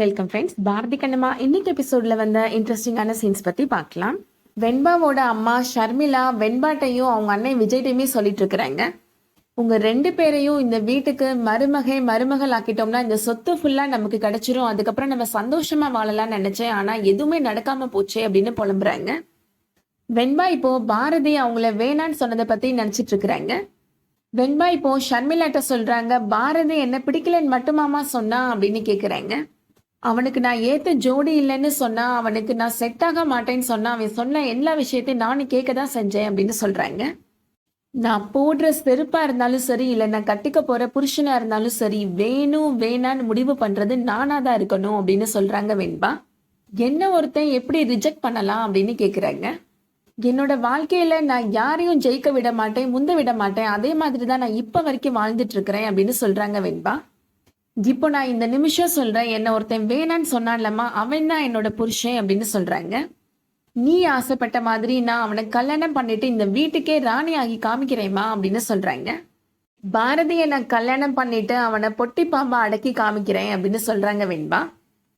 Welcome friends. Bharathi Kannamma இன்னைக்கு எபிசோட்ல வந்த இன்ட்ரெஸ்டிங்கான சீன்ஸ் பத்தி பார்க்கலாம். வெண்பாவோட அம்மா ஷர்மிளா வெண்பாட்டையும் அவங்க அண்ணன் விஜய்டையுமே சொல்லிட்டு இருக்கிறாங்க, உங்க 2 பேரையும் இந்த வீட்டுக்கு மருமகள் ஆக்கிட்டோம்னா இந்த சொத்து ஃபுல்லா நமக்கு கிடைச்சிரும், அதுக்கப்புறம் நம்ம சந்தோஷமா வாழலாம்னு நினைச்சேன், ஆனா எதுவுமே நடக்காம போச்சே அப்படின்னு புலம்புறாங்க. வெண்பா இப்போ பாரதி அவங்கள வேணான்னு சொன்னதை பத்தி நினைச்சிட்டு இருக்கிறாங்க. வெண்பா இப்போ ஷர்மிளாட்ட சொல்றாங்க, பாரதி என்ன பிடிக்கலன்னு மட்டுமாமா சொன்னா அப்படின்னு கேக்குறாங்க. அவனுக்கு நான் ஏத்த ஜோடி இல்லைன்னு சொன்னா, அவனுக்கு நான் செட் ஆக மாட்டேன்னு சொன்னா, அவன் சொன்ன எல்லா விஷயத்தையும் நானும் கேட்க தான் செஞ்சேன் அப்படின்னு சொல்றாங்க. நான் போடுற செருப்பா இருந்தாலும் சரி, இல்லை நான் கட்டிக்க போற புருஷனா இருந்தாலும் சரி, வேணும் வேணான்னு முடிவு பண்றது நானா தான் இருக்கணும் அப்படின்னு சொல்றாங்க வெண்பா. என்ன ஒருத்தன் எப்படி ரிஜெக்ட் பண்ணலாம் அப்படின்னு கேக்குறாங்க. என்னோட வாழ்க்கையில நான் யாரையும் ஜெயிக்க விட மாட்டேன், முந்த விட மாட்டேன், அதே மாதிரி தான் நான் இப்ப வரைக்கும் வாழ்ந்துட்டு இருக்கிறேன் அப்படின்னு சொல்றாங்க வெண்பா. இப்போ நான் இந்த நிமிஷம் சொல்றேன், என்ன ஒருத்தன் வேணான்னு சொன்னான்லம்மா, அவன் தான் என்னோட புருஷன் அப்படின்னு சொல்றாங்க. நீ ஆசைப்பட்ட மாதிரி நான் அவனை கல்யாணம் பண்ணிட்டு இந்த வீட்டுக்கே ராணி ஆகி காமிக்கிறேம்மா அப்படின்னு சொல்றாங்க. பாரதியை நான் கல்யாணம் பண்ணிட்டு அவனை பொட்டி பாம்பா அடக்கி காமிக்கிறேன் அப்படின்னு சொல்றாங்க வெண்பா.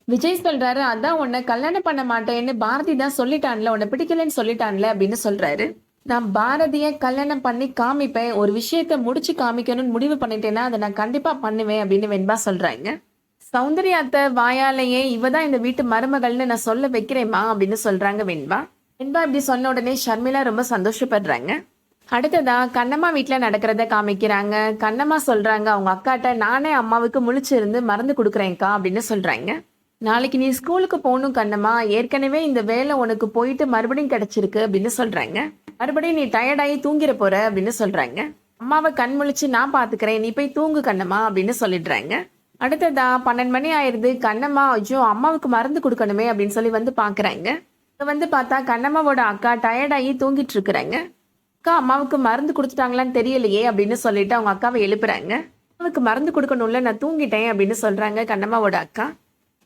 விஜய் சொல்றாரு, அதான் உன்னை கல்யாணம் பண்ண மாட்டேன்னு பாரதி தான் சொல்லிட்டான்ல, உன்னை பிடிக்கலன்னு சொல்லிட்டான்ல அப்படின்னு சொல்றாரு. நான் பாரதியை கல்யாணம் பண்ணி காமிப்பேன், ஒரு விஷயத்த முடிச்சு காமிக்கணும்னு முடிவு பண்ணிட்டேன்னா அதை நான் கண்டிப்பா பண்ணுவேன் அப்படின்னு வெண்பா சொல்றாங்க. சௌந்தர்யாத்த வாயாலேயே இவதான் இந்த வீட்டு மருமகள்னு நான் சொல்ல வைக்கிறேம்மா அப்படின்னு சொல்றாங்க வெண்பா. வெண்பா இப்படி சொன்ன உடனே ஷர்மிளா ரொம்ப சந்தோஷப்படுறாங்க. அடுத்ததா கண்ணம்மா வீட்டுல நடக்கிறத காமிக்கிறாங்க. கண்ணம்மா சொல்றாங்க அவங்க அக்காட்ட, நானே அம்மாவுக்கு முழிச்சிருந்து மருந்து கொடுக்குறேன்க்கா அப்படின்னு சொல்றாங்க. நாளைக்கு நீ ஸ்கூலுக்கு போகணும் கண்ணம்மா, ஏற்கனவே இந்த வேலை உனக்கு போயிட்டு மறுபடியும் கிடைச்சிருக்கு அப்படின்னு சொல்றாங்க. மறுபடியும் நீ டயர்டாகி தூங்கிட போற அப்படின்னு சொல்றாங்க. அம்மாவை கண் முழிச்சு நான் பாத்துக்கிறேன், நீ போய் தூங்கு கண்ணம்மா அப்படின்னு சொல்லிடுறாங்க. அடுத்ததா 12 மணி ஆயிருது. கண்ணம்மா ஐயோ அம்மாவுக்கு மருந்து கொடுக்கணுமே அப்படின்னு சொல்லி வந்து பாக்குறாங்க. வந்து பார்த்தா கண்ணம்மாவோட அக்கா டயர்டாகி தூங்கிட்டு இருக்கிறாங்க. அக்கா அம்மாவுக்கு மருந்து கொடுத்துட்டாங்களான்னு தெரியலையே அப்படின்னு சொல்லிட்டு அவங்க அக்காவை எழுப்புறாங்க. அம்மாவுக்கு மருந்து கொடுக்கணும்ல, நான் தூங்கிட்டேன் அப்படின்னு சொல்றாங்க கண்ணம்மாவோட அக்கா.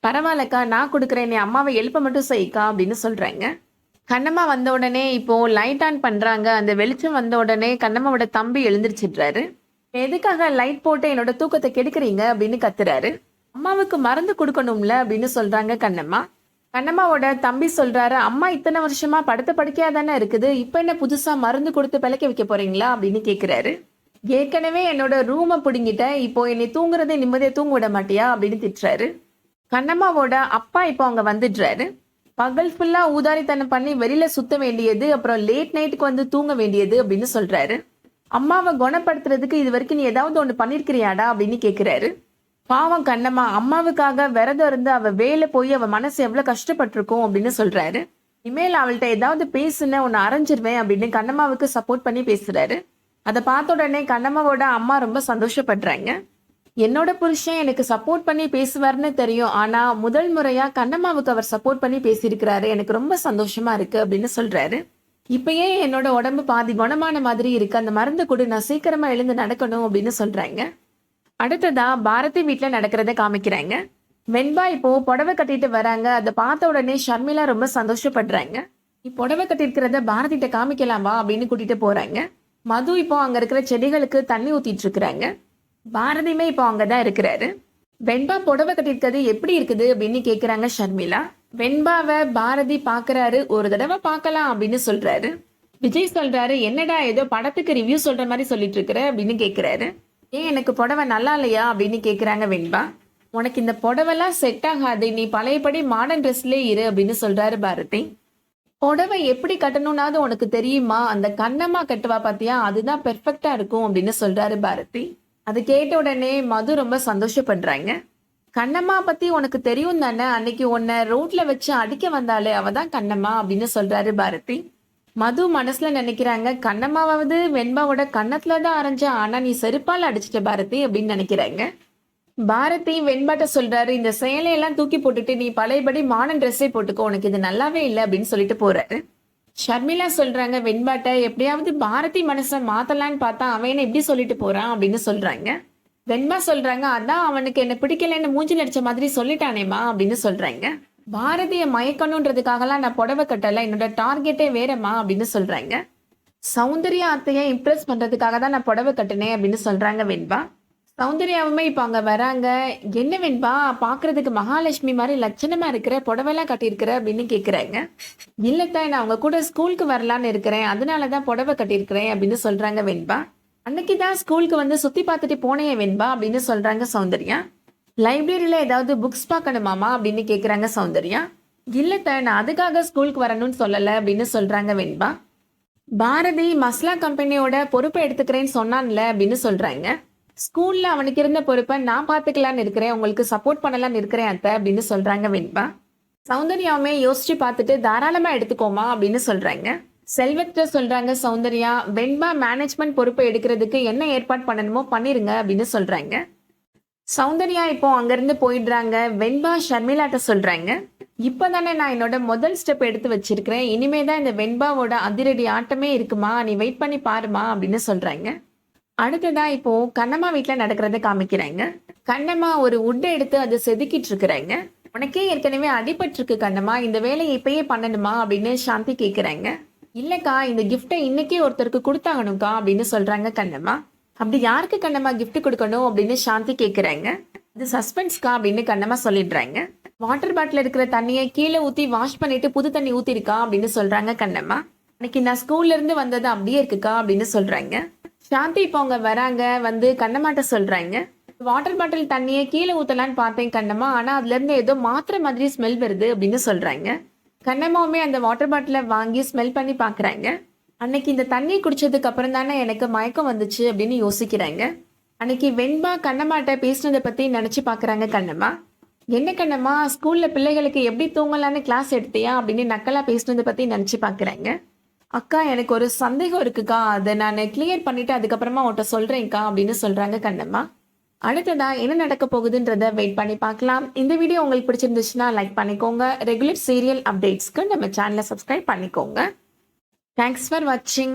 பரவாயில்லக்கா நான் கொடுக்குறேன், நீ அம்மாவை எழுப்ப மட்டும் செய்யக்கா அப்படின்னு சொல்றாங்க. கண்ணம்மா வந்த உடனே இப்போ லைட் ஆன் பண்றாங்க. அந்த வெளிச்சம் வந்த உடனே கண்ணம்மாவோட தம்பி எழுந்திரிச்சிடுறாரு. எதுக்காக லைட் போட்டு என்னோட தூக்கத்தை கெடுக்குறீங்க அப்படின்னு கத்துறாரு. அம்மாவுக்கு மருந்து கொடுக்கணும்ல அப்படின்னு சொல்றாங்க கண்ணம்மா. கண்ணம்மாவோட தம்பி சொல்றாரு, அம்மா இத்தனை வருஷமா படுத்த படுக்கையா தானே இருக்குது, இப்ப என்ன புதுசா மருந்து கொடுத்து பிழைக்க வைக்க போறீங்களா அப்படின்னு கேக்குறாரு. ஏற்கனவே என்னோட ரூமை பிடுங்கிட்ட, இப்போ என்னை தூங்குறதை நிம்மதியா தூங்க விட மாட்டியா அப்படின்னு திட்டுறாரு. கண்ணம்மாவோட அப்பா இப்போ அங்க வந்துடுறாரு. பகல் ஃபுல்லா ஊதாரித்தனம் பண்ணி வெளியில சுத்த வேண்டியது, அப்புறம் லேட் நைட்டுக்கு வந்து தூங்க வேண்டியது அப்படின்னு சொல்றாரு. அம்மாவை குணப்படுத்துறதுக்கு இது வரைக்கும் நீ ஏதாவது ஒண்ணு பண்ணிருக்கிறியாடா அப்படின்னு கேக்குறாரு. பாவம் கண்ணம்மா, அம்மாவுக்காக விரதம் இருந்து அவ வேலை போய் அவ மனசு எவ்வளவு கஷ்டப்பட்டிருக்கும் அப்படின்னு சொல்றாரு. இனிமேல் அவள்கிட்ட ஏதாவது பேசுன உன்னை அரைஞ்சிருவேன் அப்படின்னு கண்ணம்மாவுக்கு சப்போர்ட் பண்ணி பேசுறாரு. அதை பார்த்த உடனே கண்ணம்மாவோட அம்மா ரொம்ப சந்தோஷப்படுறாங்க. என்னோட புருஷன் எனக்கு சப்போர்ட் பண்ணி பேசுவார்னு தெரியும், ஆனா முதல் முறையா கண்ணம்மாவுக்கு அவர் சப்போர்ட் பண்ணி பேசியிருக்கிறாரு, எனக்கு ரொம்ப சந்தோஷமா இருக்கு அப்படின்னு சொல்றாரு. இப்பயே என்னோட உடம்பு பாதி குணமான மாதிரி இருக்கு, அந்த மருந்து கொடு, நான் சீக்கிரமா எழுந்து நடக்கணும் அப்படின்னு சொல்றாங்க. அடுத்ததா பாரதி வீட்டுல நடக்கிறத காமிக்கிறாங்க. வெண்பா இப்போ புடவை கட்டிட்டு வராங்க. அதை பார்த்த உடனே ஷர்மிளா ரொம்ப சந்தோஷப்படுறாங்க. நீ புடவை கட்டிருக்கிறத பாரதிட்ட காமிக்கலாமா அப்படின்னு கூட்டிட்டு போறாங்க. மது இப்போ அங்க இருக்கிற செடிகளுக்கு தண்ணி ஊத்திட்டு இருக்கிறாங்க. பாரதியுமே இப்போ அங்கதான் இருக்கிறாரு. வெண்பா புடவை கட்டிருக்கிறது எப்படி இருக்குது அப்படின்னு கேக்குறாங்க ஷர்மிளா. வெண்பாவை பாரதி பாக்குறாரு. ஒரு தடவை பார்க்கலாம் அப்படின்னு சொல்றாரு. விஜய் சொல்றாரு, என்னடா ஏதோ படத்துக்கு ரிவ்யூ சொல்ற மாதிரி சொல்லிட்டு இருக்கிற அப்படின்னு கேக்குறாரு. ஏன் எனக்கு புடவை நல்லா இல்லையா அப்படின்னு கேக்குறாங்க வெண்பா. உனக்கு இந்த புடவைலாம் செட் ஆகாது, நீ பழையபடி மாடர்ன் ட்ரெஸ்லயே இரு அப்படின்னு சொல்றாரு பாரதி. புடவை எப்படி கட்டணும்னாவது உனக்கு தெரியுமா, அந்த கண்ணம்மா கட்டுவா பாத்தியா, அதுதான் பெர்ஃபெக்டா இருக்கும் அப்படின்னு சொல்றாரு பாரதி. அது கேட்ட உடனே மது ரொம்ப சந்தோஷப்படுறாங்க. கண்ணம்மா பத்தி உனக்கு தெரியும் தானே, அன்னைக்கு உன்னை ரோட்ல வச்சு அடிக்க வந்தாலே அவதான் கண்ணம்மா அப்படின்னு சொல்றாரு பாரதி. மது மனசுல நினைக்கிறாங்க, கண்ணம்மாவது வெண்பாவோட கண்ணத்துலதான் அரைஞ்ச, ஆனா நீ செருப்பால் அடிச்சிட்ட பாரதி அப்படின்னு நினைக்கிறாங்க. பாரதி வெண்பாட்ட சொல்றாரு, இந்த சேலையெல்லாம் தூக்கி போட்டுட்டு நீ பழையபடி மாடர்ன் ட்ரெஸ்ஸே போட்டுக்கோ, உனக்கு இது நல்லாவே இல்லை அப்படின்னு சொல்லிட்டு போறாரு. ஷர்மிளா சொல்றாங்க வெண்பாட்ட, எப்படியாவது பாரதி மனசை மாத்தலான்னு பார்த்தா அவன் எப்படி சொல்லிட்டு போறான் அப்படின்னு சொல்றாங்க. வெண்பா சொல்றாங்க, அதான் அவனுக்கு என்ன பிடிக்கலன்னு மூஞ்சி நடிச்ச மாதிரி சொல்லிட்டானேமா அப்படின்னு சொல்றாங்க. பாரதிய மயக்கணுன்றதுக்காகலாம் நான் புடவை கட்டல, என்னோட டார்கெட்டே வேறமா அப்படின்னு சொல்றாங்க. சௌந்தர்யா அத்தையை இம்ப்ரெஸ் பண்றதுக்காக தான் நான் புடவை கட்டினேன் அப்படின்னு சொல்றாங்க வெண்பா. சௌந்தர்யாவுமே இப்போ அங்க வராங்க. "என்ன வெண்பா பார்க்கறதுக்கு மகாலட்சுமி மாரி லட்சணமா இருக்கிற, புடவைலாம் கட்டியிருக்கிற" அப்படின்னு கேட்குறாங்க. "இல்ல அத்த, நான் உங்க கூட ஸ்கூலுக்கு வரலான்னு இருக்கிறேன். அதனால தான் புடவை கட்டியிருக்கிறேன்" அப்படின்னு சொல்றாங்க வெண்பா. "அன்னைக்கு தான் ஸ்கூலுக்கு வந்து சுத்தி பார்த்துட்டு போனேயே வெண்பா" அப்படின்னு சொல்றாங்க சௌந்தர்யா. "லைப்ரரியில ஏதாவது புக்ஸ் பார்க்கணுமாமா?" அப்படின்னு கேட்குறாங்க சௌந்தர்யா. "இல்ல அத்த, நான் அதுக்காக ஸ்கூலுக்கு வரணும்னு சொல்லல" அப்படின்னு சொல்றாங்க வெண்பா. "பாரதி மஸ்லா கம்பெனியோட பொறுப்பை எடுத்துக்கிறேன்னு சொன்னான்ல" அப்படின்னு சொல்றாங்க. "ஸ்கூல்ல அவனுக்கு இருந்த பொறுப்பை நான் பார்த்துக்கலான்னு இருக்கிறேன். உங்களுக்கு சப்போர்ட் பண்ணலான்னு இருக்கிறேன் அத்தை" அப்படின்னு சொல்றாங்க வெண்பா. சௌந்தர்யாவுமே யோசிச்சு பார்த்துட்டு "தாராளமா எடுத்துக்கோமா" அப்படின்னு சொல்றாங்க. செல்வத்த சொல்றாங்க சௌந்தர்யா, "வெண்பா மேனேஜ்மெண்ட் பொறுப்பை எடுக்கிறதுக்கு என்ன ஏற்பாடு பண்ணணுமோ பண்ணிருங்க" அப்படின்னு சொல்றாங்க. சௌந்தர்யா இப்போ அங்கிருந்து போயிடுறாங்க. வெண்பா ஷர்மிளாட்ட சொல்றாங்க, "இப்பதானே நான் என்னோட முதல் ஸ்டெப் எடுத்து வச்சிருக்கிறேன். இனிமே தான் இந்த வெண்பாவோட அதிரடி ஆட்டமே இருக்குமா, நீ வெயிட் பண்ணி பாருமா" அப்படின்னு சொல்றாங்க. அடுத்ததா இப்போ கண்ணம்மா வீட்ல நடக்கிறத காமிக்கிறாங்க. கண்ணம்மா ஒரு வுட் எடுத்து அதை செதுக்கிட்டு இருக்கிறாங்க. "உனக்கே ஏற்கனவே அடிபட்டிருக்கு கண்ணம்மா, இந்த வேலையை இப்பயே பண்ணணுமா" அப்படின்னு சாந்தி கேக்குறாங்க. "இல்லக்கா, இந்த கிஃப்ட்டை இன்னைக்கே ஒருத்தருக்கு கொடுத்தாகணும்க்கா" அப்படின்னு சொல்றாங்க கண்ணம்மா. "அப்படி யாருக்கு கண்ணம்மா கிஃப்ட் கொடுக்கணும்" அப்படின்னு சாந்தி கேக்குறாங்க. "இது சஸ்பென்ஸ்க்கா" அப்படின்னு கண்ணம்மா சொல்லிடுறாங்க. "வாட்டர் பாட்டில் இருக்கிற தண்ணியை கீழே ஊத்தி வாஷ் பண்ணிட்டு புது தண்ணி ஊத்திருக்கா" அப்படின்னு சொல்றாங்க கண்ணம்மா. "அன்னைக்கு நான் ஸ்கூல்ல இருந்து வந்தது அப்படியே இருக்குக்கா" அப்படின்னு சொல்றாங்க. சாந்தி இப்போ அவங்க வராங்க. வந்து கண்ணம்மாட்ட சொல்றாங்க, "வாட்டர் பாட்டில் தண்ணியை கீழே ஊத்தலான்னு பார்த்தேன் கண்ணம்மா, ஆனா அதுல இருந்து ஏதோ மாத்திரை மாதிரி ஸ்மெல் வருது" அப்படின்னு சொல்றாங்க. கண்ணம்மாவுமே அந்த வாட்டர் பாட்டிலை வாங்கி ஸ்மெல் பண்ணி பாக்குறாங்க. "அன்னைக்கு இந்த தண்ணி குடிச்சதுக்கு அப்புறம் தானே எனக்கு மயக்கம் வந்துச்சு" அப்படின்னு யோசிக்கிறாங்க. அன்னைக்கு வெண்பா கண்ணம்மாட்ட பேசினதை பத்தி நினைச்சு பாக்குறாங்க கண்ணம்மா. "என்ன கண்ணம்மா, ஸ்கூல்ல பிள்ளைகளுக்கு எப்படி தூங்கலான்னு கிளாஸ் எடுத்தியா" அப்படின்னு நக்கலா பேசினதை பத்தி நினைச்சு பாக்குறாங்க. "அக்கா, எனக்கு ஒரு சந்தேகம் இருக்குக்கா, அதை நான் கிளியர் பண்ணிட்டு அதுக்கப்புறமா உன்கிட்ட சொல்றேன்க்கா" அப்படின்னு சொல்றாங்க கண்ணம்மா. அடுத்ததா என்ன நடக்க போகுதுன்றத வெயிட் பண்ணி பார்க்கலாம். இந்த வீடியோ உங்களுக்கு பிடிச்சிருந்துச்சுன்னா லைக் பண்ணிக்கோங்க. ரெகுலர் சீரியல் அப்டேட்ஸ்க்கு நம்ம சேனலை சப்ஸ்கிரைப் பண்ணிக்கோங்க. தேங்க்ஸ் ஃபார் வாட்சிங்.